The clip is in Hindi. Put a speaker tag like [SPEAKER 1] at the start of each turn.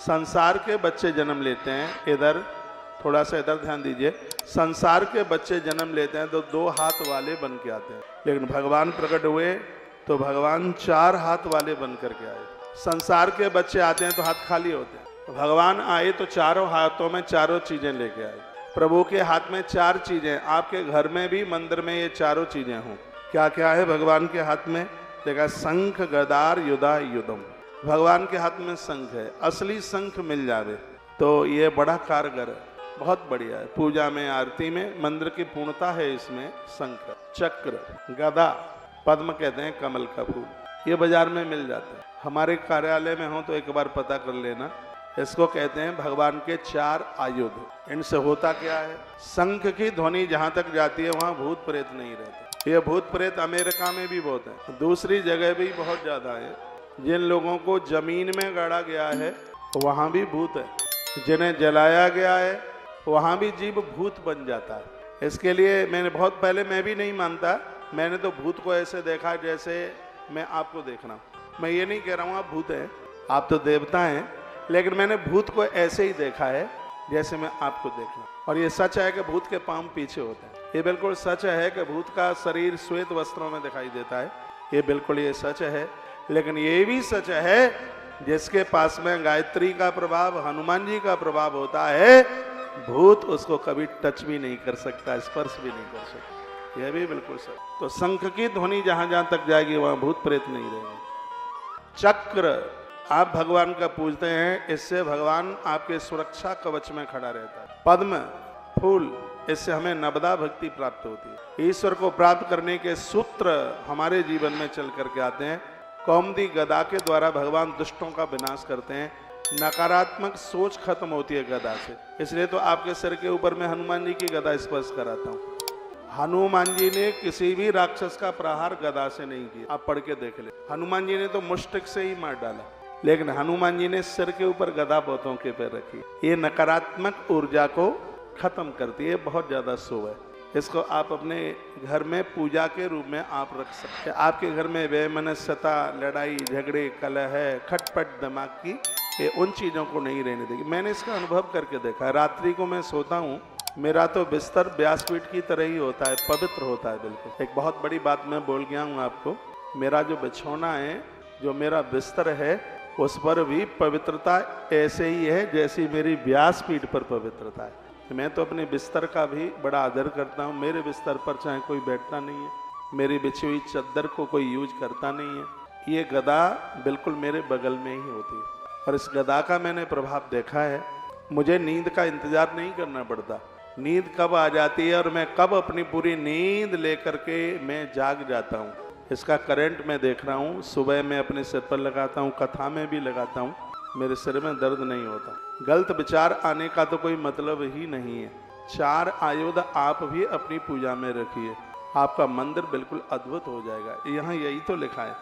[SPEAKER 1] संसार के बच्चे जन्म लेते हैं, इधर थोड़ा सा इधर ध्यान दीजिए, संसार के बच्चे जन्म लेते हैं तो 2 हाथ वाले बन के आते हैं, लेकिन भगवान प्रकट हुए तो भगवान 4 हाथ वाले बन करके आए। संसार के बच्चे आते हैं तो हाथ खाली होते हैं, भगवान आए तो चारों हाथों में चारों चीजें लेके आए। प्रभु के हाथ में 4 चीजें, आपके घर में भी मंदिर में ये चारों चीजें हों। क्या क्या है भगवान के हाथ में? देखा, शंख गदार युधा युधम। भगवान के हाथ में शंख है, असली शंख मिल जावे तो ये बड़ा कारगर है, बहुत बढ़िया है। पूजा में, आरती में, मंदिर की पूर्णता है इसमें। शंख, चक्र, गदा, पद्म कहते हैं कमल का फूल, ये बाजार में मिल जाता है। हमारे कार्यालय में हो तो एक बार पता कर लेना। इसको कहते हैं भगवान के 4 आयुध। इनसे होता क्या है? शंख की ध्वनि जहां तक जाती है वहां भूत प्रेत नहीं रहते। ये भूत प्रेत अमेरिका में भी बहुत है, दूसरी जगह भी बहुत ज्यादा है। जिन लोगों को जमीन में गाड़ा गया है वहां भी भूत है, जिन्हें जलाया गया है वहां भी जीव भूत बन जाता है। इसके लिए मैंने बहुत पहले, मैं भी नहीं मानता, मैंने तो भूत को ऐसे देखा जैसे मैं आपको देख रहा हूँ। मैं ये नहीं कह रहा हूँ आप भूत हैं, आप तो देवता हैं, लेकिन मैंने भूत को ऐसे ही देखा है जैसे मैं आपको देख रहा हूँ। और ये सच है कि भूत के पांव पीछे होते हैं, ये बिल्कुल सच है कि भूत का शरीर श्वेत वस्त्रों में दिखाई देता है, ये बिल्कुल ये सच है। लेकिन ये भी सच है जिसके पास में गायत्री का प्रभाव, हनुमान जी का प्रभाव होता है, भूत उसको कभी टच भी नहीं कर सकता, स्पर्श भी नहीं कर सकता, यह भी बिल्कुल सच। तो शंख की ध्वनि जहां जहां तक जाएगी वहां भूत प्रेत नहीं रहेंगे। चक्र, आप भगवान का पूजते हैं, इससे भगवान आपके सुरक्षा कवच में खड़ा रहता है। पद्म फूल, इससे हमें नवदा भक्ति प्राप्त होती है। ईश्वर को प्राप्त करने के सूत्र हमारे जीवन में चल करके आते हैं। कौमुदी गदा के द्वारा भगवान दुष्टों का विनाश करते हैं, नकारात्मक सोच खत्म होती है गदा से। इसलिए तो आपके सिर के ऊपर मैं हनुमान जी की गदा स्पर्श कराता हूँ। हनुमान जी ने किसी भी राक्षस का प्रहार गदा से नहीं किया, आप पढ़ के देख ले। हनुमान जी ने तो मुष्टिक से ही मार डाला, लेकिन हनुमान जी ने सिर के ऊपर गदा पोतों के पैर रखी। ये नकारात्मक ऊर्जा को खत्म करती है, बहुत ज्यादा शुभ है। इसको आप अपने घर में पूजा के रूप में आप रख सकते हैं। आपके घर में वैमनस्यता, लड़ाई झगड़े, कलह, खटपट दिमाग की, ये उन चीजों को नहीं रहने देगी। मैंने इसका अनुभव करके देखा है। रात्रि को मैं सोता हूँ, मेरा तो बिस्तर व्यासपीठ की तरह ही होता है, पवित्र होता है बिल्कुल। एक बहुत बड़ी बात मैं बोल गया हूँ आपको, मेरा जो बिछौना है, जो मेरा बिस्तर है, उस पर भी पवित्रता ऐसे ही है जैसी मेरी व्यासपीठ पर पवित्रता है। मैं तो अपने बिस्तर का भी बड़ा आदर करता हूँ। मेरे बिस्तर पर चाहे कोई बैठता नहीं है, मेरी बिछी हुई चादर को कोई यूज करता नहीं है। ये गदा बिल्कुल मेरे बगल में ही होती है, और इस गदा का मैंने प्रभाव देखा है। मुझे नींद का इंतजार नहीं करना पड़ता, नींद कब आ जाती है और मैं कब अपनी पूरी नींद लेकर के मैं जाग जाता हूँ, इसका करंट मैं देख रहा हूँ। सुबह मैं अपने सिर पर लगाता हूँ, कथा में भी लगाता हूँ, मेरे सिर में दर्द नहीं होता। गलत विचार आने का तो कोई मतलब ही नहीं है। 4 आयुध आप भी अपनी पूजा में रखिए, आपका मंदिर बिल्कुल अद्भुत हो जाएगा। यहाँ यही तो लिखा है।